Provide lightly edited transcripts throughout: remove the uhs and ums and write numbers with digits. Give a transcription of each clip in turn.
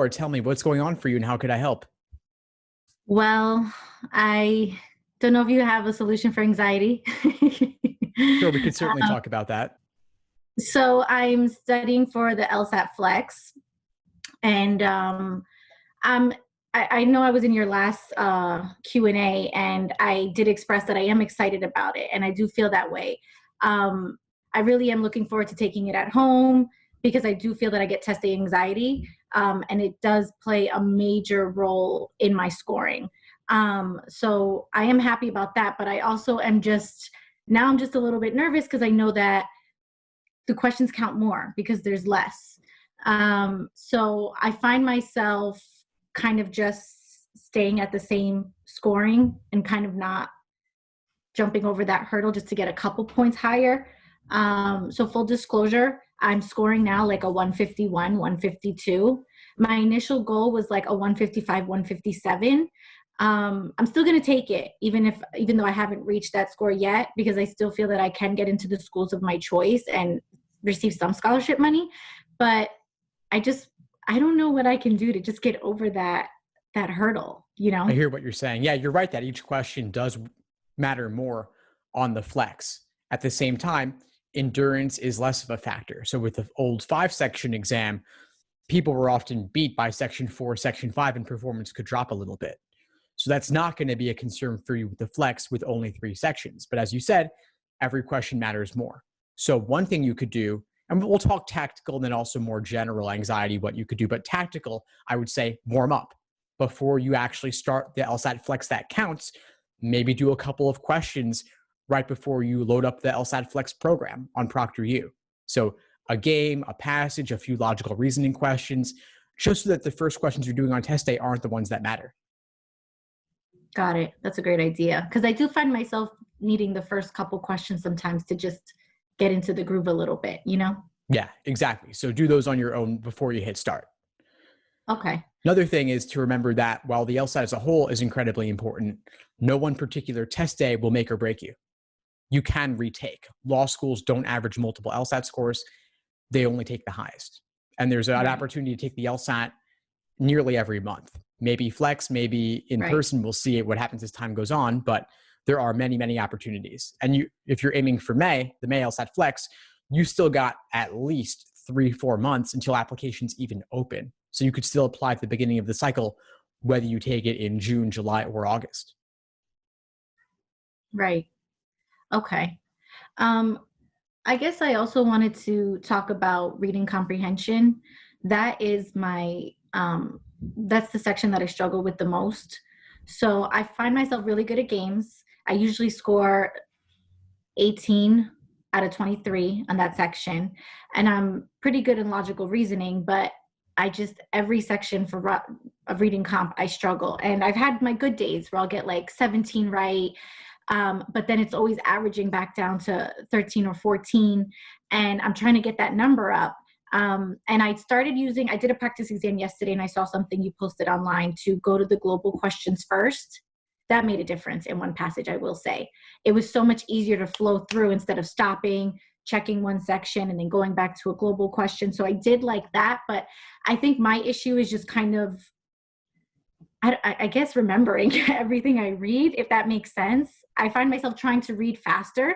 more. Tell me what's going on for you and how could I help? Well, I don't know if you have a solution for anxiety. Sure, we could certainly talk about that. So I'm studying for the LSAT Flex, and I'm. I know I was in your last Q&A, and I did express that I am excited about it, and I do feel that way. I really am looking forward to taking it at home because I do feel that I get test anxiety, and it does play a major role in my scoring. So I am happy about that, but I also am now I'm just a little bit nervous because I know that the questions count more because there's less. So I find myself kind of just staying at the same scoring and kind of not jumping over that hurdle just to get a couple points higher. So full disclosure, I'm scoring now like a 151, 152. My initial goal was like a 155, 157. I'm still going to take it, even though I haven't reached that score yet, because I still feel that I can get into the schools of my choice and receive some scholarship money. But I don't know what I can do to just get over that hurdle, I hear what you're saying. Yeah, you're right that each question does matter more on the flex. At the same time, endurance is less of a factor. So with the old 5-section exam, people were often beat by section 4, section 5, and performance could drop a little bit. So that's not going to be a concern for you with the flex with only 3 sections. But as you said, every question matters more. So one thing you could do, and we'll talk tactical and then also more general anxiety, what you could do, but tactical, I would say warm up before you actually start the LSAT Flex that counts. Maybe do a couple of questions right before you load up the LSAT Flex program on ProctorU. So a game, a passage, a few logical reasoning questions, just so that the first questions you're doing on test day aren't the ones that matter. Got it. That's a great idea. Because I do find myself needing the first couple questions sometimes to just get into the groove a little bit, Yeah, exactly. So do those on your own before you hit start. Okay. Another thing is to remember that while the LSAT as a whole is incredibly important, no one particular test day will make or break you. You can retake. Law schools don't average multiple LSAT scores. They only take the highest. And there's an opportunity to take the LSAT nearly every month. Maybe flex, maybe in person. We'll see what happens as time goes on, but there are many, many opportunities. And if you're aiming for May, the May LSAT Flex, you still got at least 3-4 months until applications even open. So you could still apply at the beginning of the cycle, whether you take it in June, July, or August. Right. Okay. I guess I also wanted to talk about reading comprehension. That is that's the section that I struggle with the most. So I find myself really good at games. I usually score 18 out of 23 on that section. And I'm pretty good in logical reasoning, but every section of reading comp, I struggle. And I've had my good days where I'll get like 17 right. But then it's always averaging back down to 13 or 14. And I'm trying to get that number up. And I did a practice exam yesterday and I saw something you posted online to go to the global questions first. That made a difference in one passage, I will say. It was so much easier to flow through instead of stopping, checking one section, and then going back to a global question. So I did like that, but I think my issue is just kind of, I guess, remembering everything I read, if that makes sense. I find myself trying to read faster.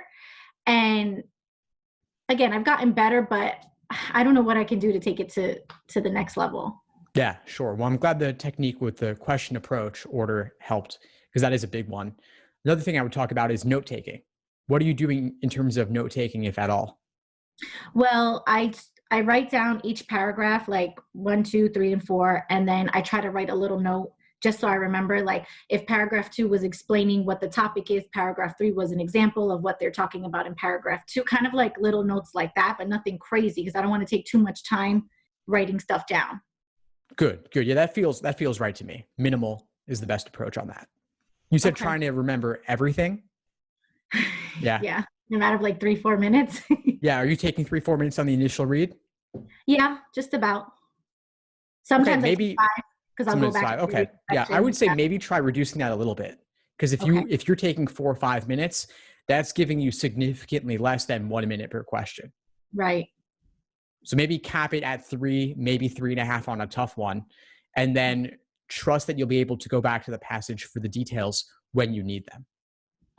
And again, I've gotten better, but I don't know what I can do to take it to the next level. Yeah, sure. Well, I'm glad the technique with the question approach order helped, because that is a big one. Another thing I would talk about is note-taking. What are you doing in terms of note-taking, if at all? Well, I write down each paragraph, like 1, 2, 3, and 4, and then I try to write a little note just so I remember, like if paragraph 2 was explaining what the topic is, paragraph 3 was an example of what they're talking about in paragraph 2, kind of like little notes like that, but nothing crazy because I don't want to take too much time writing stuff down. Good. Yeah, that feels right to me. Minimal is the best approach on that. You said trying to remember everything? Yeah. Yeah. In a matter of like 3-4 minutes. Yeah. Are you taking 3-4 minutes on the initial read? Yeah, just about. Sometimes maybe 5 because I'll go back. Okay. Yeah. I would say maybe try reducing that a little bit. Because if you're taking 4 or 5 minutes, that's giving you significantly less than 1 minute per question. Right. So maybe cap it at 3, maybe 3.5 on a tough one. and then trust that you'll be able to go back to the passage for the details when you need them.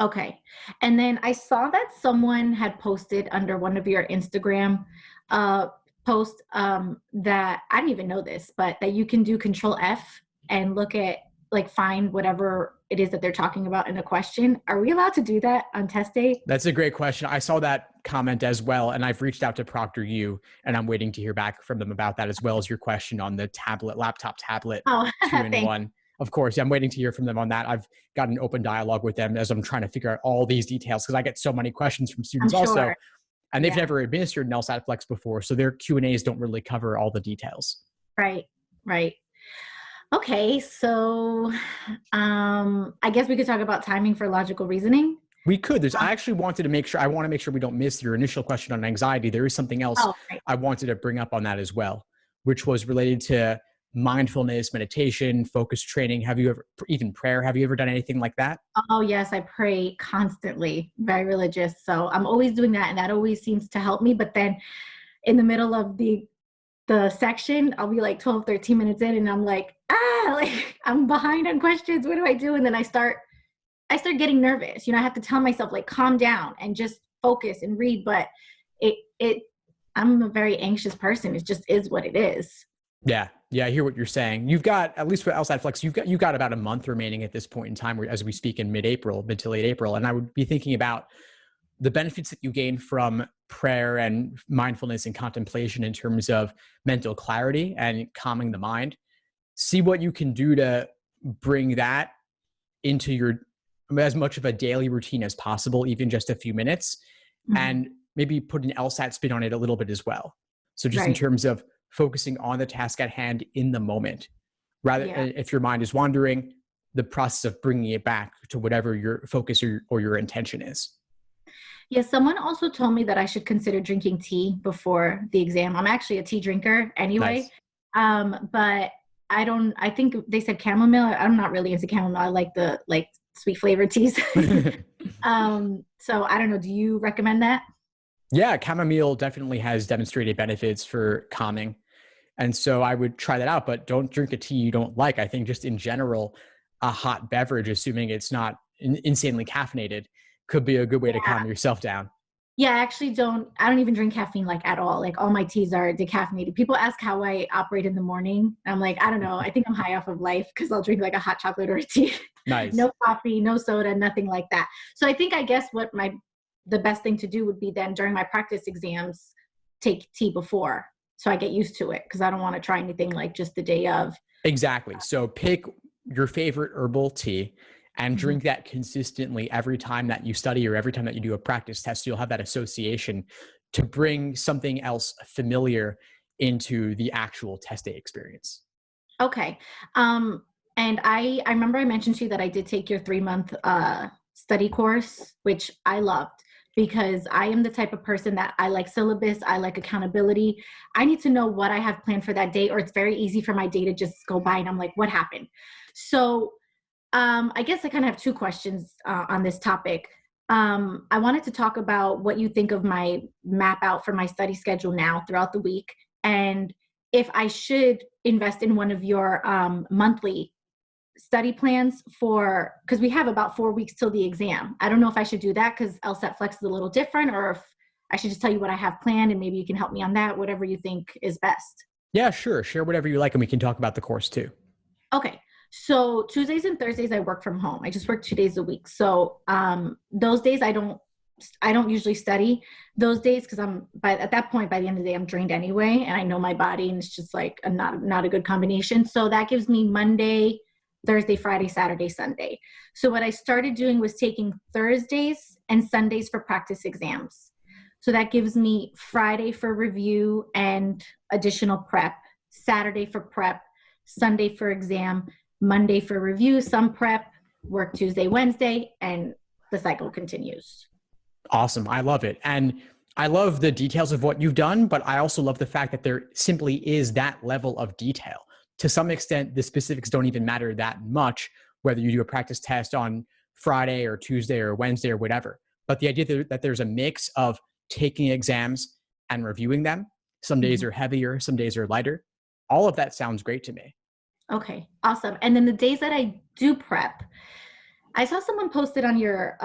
Okay. And then I saw that someone had posted under one of your Instagram uh, posts that I didn't even know this, but that you can do Control F and look at, like, find whatever it is that they're talking about in a question. Are we allowed to do that on test day? That's a great question. I saw that comment as well, and I've reached out to ProctorU, and I'm waiting to hear back from them about that, as well as your question on the laptop tablet, Oh, two in thanks. one. Of course, I'm waiting to hear from them on that. I've got an open dialogue with them as I'm trying to figure out all these details, because I get so many questions from I'm students also, sure. and they've Yeah. never administered an LSAT Flex before, so their Q&As don't really cover all the details. Right. Right. Okay. So I guess we could talk about timing for logical reasoning. We could. Um, I actually wanted to make sure, I want to make sure we don't miss your initial question on anxiety. There is something else oh, right. I wanted to bring up on that as well, which was related to mindfulness, meditation, focus training. Have you ever, even prayer, have you ever done anything like that? Oh, yes. I pray constantly, very religious. So I'm always doing that. And that always seems to help me. But then in the middle of the section, I'll be like 12, 13 minutes in and I'm like, like I'm behind on questions. What do I do? And then I start getting nervous. You know, I have to tell myself, like, calm down and just focus and read. But it I'm a very anxious person. It just is what it is. Yeah. Yeah. I hear what you're saying. You've got, at least for LSAT Flex, you've got about a month remaining at this point in time, as we speak, in mid to late April. And I would be thinking about the benefits that you gain from prayer and mindfulness and contemplation in terms of mental clarity and calming the mind. See what you can do to bring that into your, as much of a daily routine as possible, even just a few minutes, Mhm. and maybe put an LSAT spin on it a little bit as well. So just in Right. terms of focusing on the task at hand in the moment, rather, Yeah. if your mind is wandering, the process of bringing it back to whatever your focus or your intention is. Yeah, someone also told me that I should consider drinking tea before the exam. I'm actually a tea drinker anyway. Nice. But I think they said chamomile. I'm not really into chamomile. I like the, like, sweet flavored teas. So I don't know. Do you recommend that? Yeah, chamomile definitely has demonstrated benefits for calming. And so I would try that out, but don't drink a tea you don't like. I think just in general, a hot beverage, assuming it's not insanely caffeinated, could be a good way to calm yourself down. Yeah, I don't even drink caffeine, like, at all. Like, all my teas are decaffeinated. People ask how I operate in the morning. I'm like, I don't know. I think I'm high off of life because I'll drink like a hot chocolate or a tea. Nice. No coffee, no soda, nothing like that. So I think, I guess, the best thing to do would be then during my practice exams, take tea before, so I get used to it, because I don't want to try anything like just the day of. Exactly. So pick your favorite herbal tea and Mhm. drink that consistently every time that you study or every time that you do a practice test. So you'll have that association to bring something else familiar into the actual test day experience. Okay. And I remember I mentioned to you that I did take your 3-month study course, which I loved, because I am the type of person that I like syllabus, I like accountability. I need to know what I have planned for that day, or it's very easy for my day to just go by and I'm like, what happened? So I guess I kind of have two questions on this topic. I wanted to talk about what you think of my map out for my study schedule now throughout the week, and if I should invest in one of your monthly study plans, because we have about 4 weeks till the exam. I don't know if I should do that because LSAT Flex is a little different, or if I should just tell you what I have planned and maybe you can help me on that, whatever you think is best. Yeah, sure. Share whatever you like, and we can talk about the course too. Okay. So Tuesdays and Thursdays I work from home. I just work 2 days a week. So those days I don't usually study those days, because at that point, by the end of the day, I'm drained anyway, and I know my body, and it's just like not a good combination. So that gives me Monday, Thursday, Friday, Saturday, Sunday. So what I started doing was taking Thursdays and Sundays for practice exams. So that gives me Friday for review and additional prep, Saturday for prep, Sunday for exam, Monday for review, some prep, work Tuesday, Wednesday, and the cycle continues. Awesome. I love it. And I love the details of what you've done, but I also love the fact that there simply is that level of detail. To some extent, the specifics don't even matter that much, whether you do a practice test on Friday or Tuesday or Wednesday or whatever. But the idea that there's a mix of taking exams and reviewing them, some days Mhm. are heavier, some days are lighter. All of that sounds great to me. Okay, awesome. And then the days that I do prep, I saw someone posted on your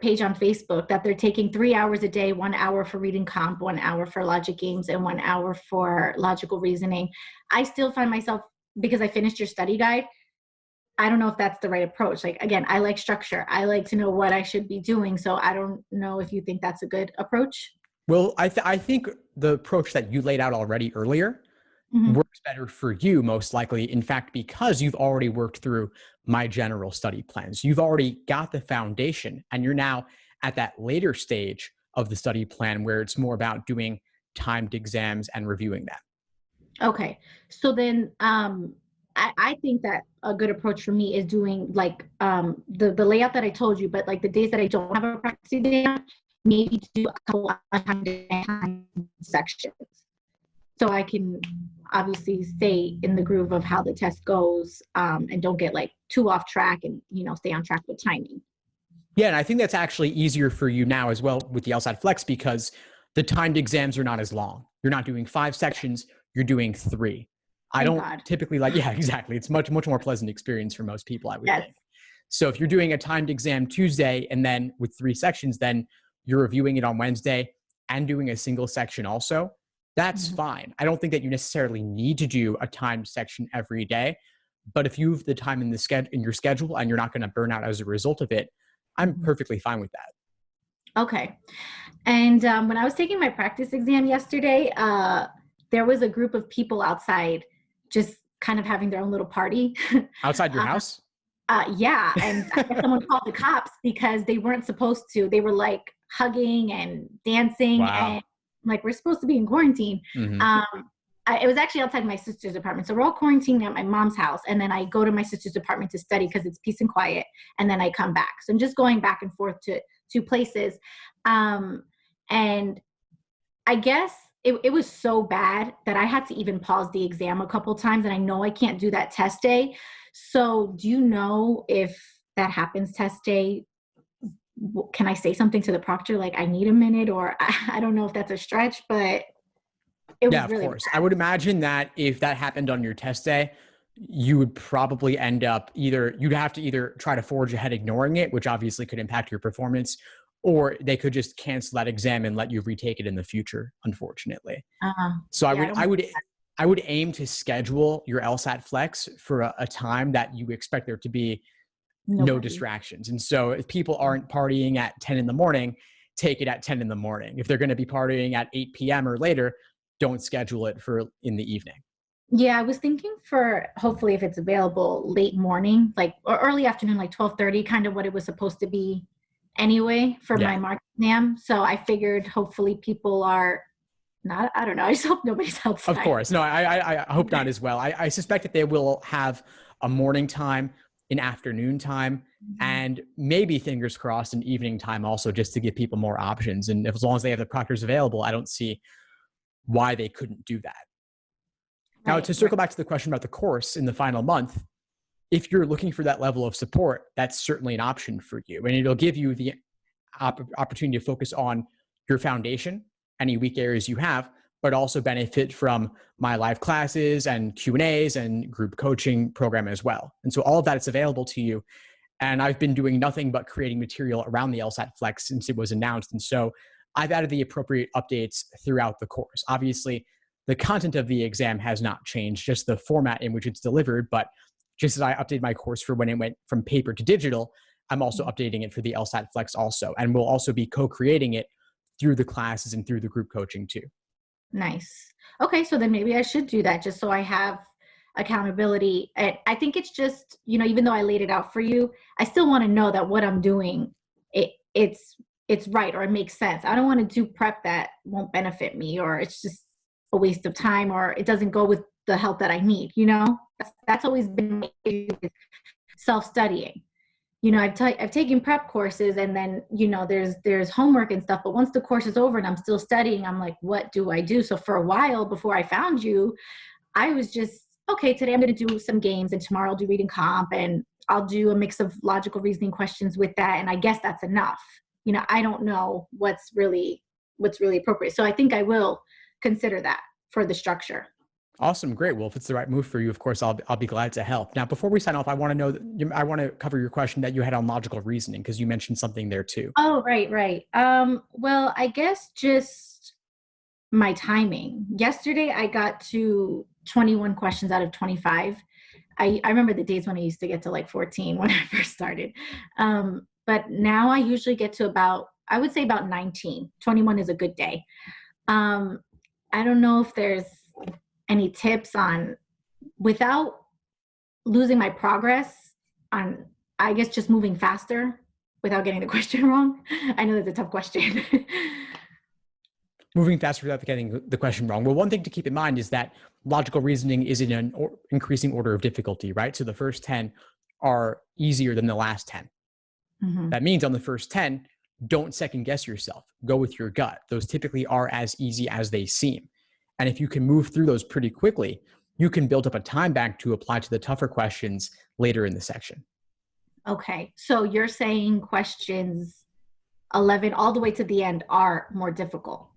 page on Facebook that they're taking 3 hours a day, 1 hour for reading comp, 1 hour for logic games, and 1 hour for logical reasoning. I still find myself, because I finished your study guide, I don't know if that's the right approach. Like, again, I like structure. I like to know what I should be doing. So I don't know if you think that's a good approach. Well, I think the approach that you laid out already earlier Hmm. works better for you, most likely. In fact, because you've already worked through my general study plans, you've already got the foundation, and you're now at that later stage of the study plan where it's more about doing timed exams and reviewing them. Okay. So then I think that a good approach for me is doing like the layout that I told you, but like the days that I don't have a practice exam, maybe do a couple of time sections. So I can obviously stay in the groove of how the test goes, and don't get like too off track, and stay on track with timing. Yeah, and I think that's actually easier for you now as well with the LSAT Flex because the timed exams are not as long. You're not doing 5 sections, you're doing 3. I Thank don't God. typically like, yeah, exactly. It's much more pleasant experience for most people, I would Yes. think. So if you're doing a timed exam Tuesday and then with 3 sections, then you're reviewing it on Wednesday and doing a single section also, that's Mhm. fine. I don't think that you necessarily need to do a timed section every day. But if you have the time in in your schedule and you're not going to burn out as a result of it, I'm Mhm. perfectly fine with that. Okay. And when I was taking my practice exam yesterday, there was a group of people outside just kind of having their own little party. Outside your uh, house? yeah. And I guess someone called the cops because they weren't supposed to. They were like hugging and dancing, and Wow. like, we're supposed to be in quarantine. Hmm. Um, it was actually outside my sister's apartment. So we're all quarantined at my mom's house. And then I go to my sister's apartment to study because it's peace and quiet. And then I come back. So I'm just going back and forth to two places. Um, and I guess it was so bad that I had to even pause the exam a couple times. And I know I can't do that test day. So do you know if that happens test day? Can I say something to the proctor like I need a minute? Or I don't know if that's a stretch, but it Yeah, was of really course. I bad. would imagine that if that happened on your test day, you would probably end up you'd have to either try to forge ahead ignoring it, which obviously could impact your performance, or they could just cancel that exam and let you retake it in the future, unfortunately. So Yeah, I don't want I would aim to schedule your LSAT Flex for a time that you expect there to be no nobody. distractions. And so if people aren't partying at 10 in the morning, take it at 10 in the morning. If they're going to be partying at 8 p.m. or later, don't schedule it for in the evening. Yeah, I was thinking for hopefully if it's available late morning, like or early afternoon, like 12:30, kind of what it was supposed to be anyway for my Yeah, mark exam. So I figured hopefully people are not, I don't know. I just hope nobody's of outside. course. No, I hope not as well. I suspect that they will have a morning time, an afternoon time, Mhm. and maybe fingers crossed an evening time also, just to give people more options. And if, as long as they have the proctors available, I don't see why they couldn't do that. Now, Right, to right. circle back to the question about the course in the final month, if you're looking for that level of support, that's certainly an option for you. And it'll give you the opportunity to focus on your foundation, any weak areas you have, but also benefit from my live classes and Q&As and group coaching program as well. And so all of that is available to you. And I've been doing nothing but creating material around the LSAT Flex since it was announced. And so I've added the appropriate updates throughout the course. Obviously, the content of the exam has not changed, just the format in which it's delivered. But just as I updated my course for when it went from paper to digital, I'm also updating it for the LSAT Flex also. And we'll also be co-creating it through the classes and through the group coaching too. Nice. Okay, so then maybe I should do that just so I have accountability. And I think it's just, even though I laid it out for you, I still want to know that what I'm doing, it's right or it makes sense. I don't want to do prep that won't benefit me, or it's just a waste of time, or it doesn't go with the help that I need, That's always been my issue with self-studying. I've taken prep courses, and then there's homework and stuff, but once the course is over and I'm still studying, I'm like, what do I do? So for a while before I found you, I was just, okay, today I'm going to do some games, and tomorrow I'll do reading comp, and I'll do a mix of logical reasoning questions with that, and I guess that's enough. I don't know what's really appropriate, so I think I will consider that for the structure. Awesome. Great. Well, if it's the right move for you, of course, I'll be glad to help. Now, before we sign off, I want to know, I want to cover your question that you had on logical reasoning, because you mentioned something there too. Oh, right, right. Well, I guess just my timing. Yesterday, I got to 21 questions out of 25. I remember the days when I used to get to like 14 when I first started. But now I usually get to I would say about 19. 21 is a good day. I don't know if there's any tips on, without losing my progress, on, I guess, just moving faster without getting the question wrong. I know that's a tough question. Moving faster without getting the question wrong. Well, one thing to keep in mind is that logical reasoning is in an increasing order of difficulty, right? So the first 10 are easier than the last 10. Mhm. That means on the first 10, don't second guess yourself. Go with your gut. Those typically are as easy as they seem. And if you can move through those pretty quickly, you can build up a time bank to apply to the tougher questions later in the section. Okay, so you're saying questions 11 all the way to the end are more difficult.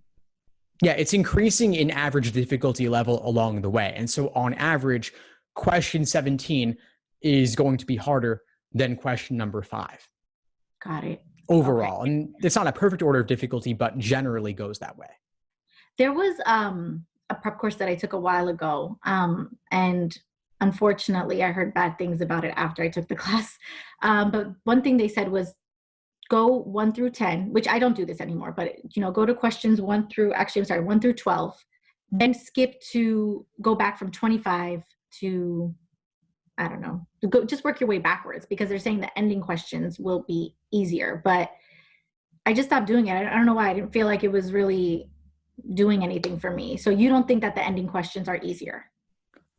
Yeah, it's increasing in average difficulty level along the way. And so on average, question 17 is going to be harder than question number 5 Got it. overall. Okay. And it's not a perfect order of difficulty, but generally goes that way. There was a prep course that I took a while ago, and unfortunately, I heard bad things about it after I took the class. But one thing they said was go 1 through 10, which I don't do this anymore, but go to questions 1 through, actually, I'm sorry, 1 through 12, then go back from 25 to, I don't know, just work your way backwards, because they're saying the ending questions will be easier. But I just stopped doing it. I don't know why. I didn't feel like it was really doing anything for me. So you don't think that the ending questions are easier?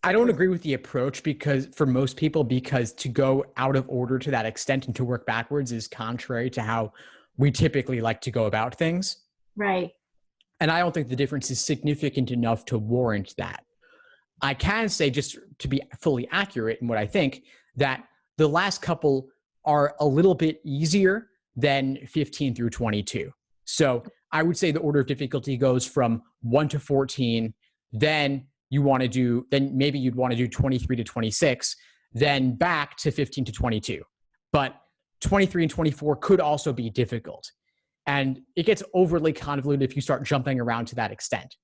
I don't agree with the approach, because for most people, because to go out of order to that extent and to work backwards is contrary to how we typically like to go about things. Right. And I don't think the difference is significant enough to warrant that. I can say, just to be fully accurate in what I think, that the last couple are a little bit easier than 15 through 22. So I would say the order of difficulty goes from 1 to 14, then maybe you'd want to do 23 to 26, then back to 15 to 22. But 23 and 24 could also be difficult. And it gets overly convoluted if you start jumping around to that extent.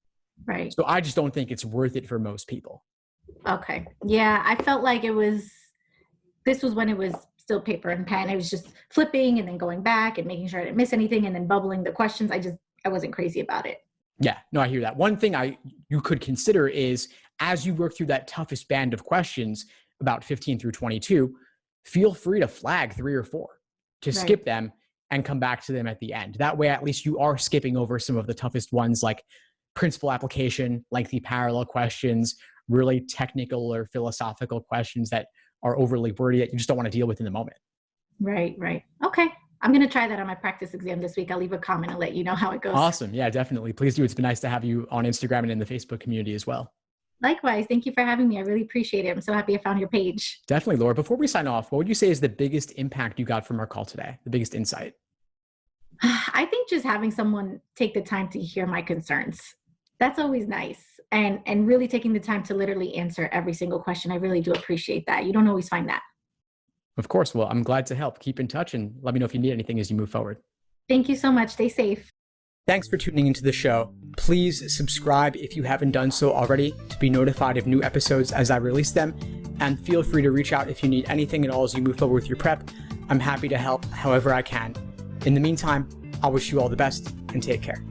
Right. So I just don't think it's worth it for most people. Okay. Yeah, I felt like this was when it was still paper and pen. It was just flipping and then going back and making sure I didn't miss anything and then bubbling the questions. I wasn't crazy about it. Yeah, no, I hear that. One thing you could consider is, as you work through that toughest band of questions, about 15 through 22, feel free to flag 3 or 4, to skip them and come back to them at the end. That way, at least you are skipping over some of the toughest ones, like principal application, lengthy parallel questions, really technical or philosophical questions that are overly wordy that you just don't want to deal with in the moment. Right, right. Okay. I'm going to try that on my practice exam this week. I'll leave a comment and let you know how it goes. Awesome. Yeah, definitely. Please do. It's been nice to have you on Instagram and in the Facebook community as well. Likewise. Thank you for having me. I really appreciate it. I'm so happy I found your page. Definitely, Laura. Before we sign off, what would you say is the biggest impact you got from our call today? The biggest insight? I think just having someone take the time to hear my concerns. That's always nice. And really taking the time to literally answer every single question. I really do appreciate that. You don't always find that. Of course. Well, I'm glad to help. Keep in touch and let me know if you need anything as you move forward. Thank you so much. Stay safe. Thanks for tuning into the show. Please subscribe if you haven't done so already to be notified of new episodes as I release them. And feel free to reach out if you need anything at all as you move forward with your prep. I'm happy to help however I can. In the meantime, I'll wish you all the best and take care.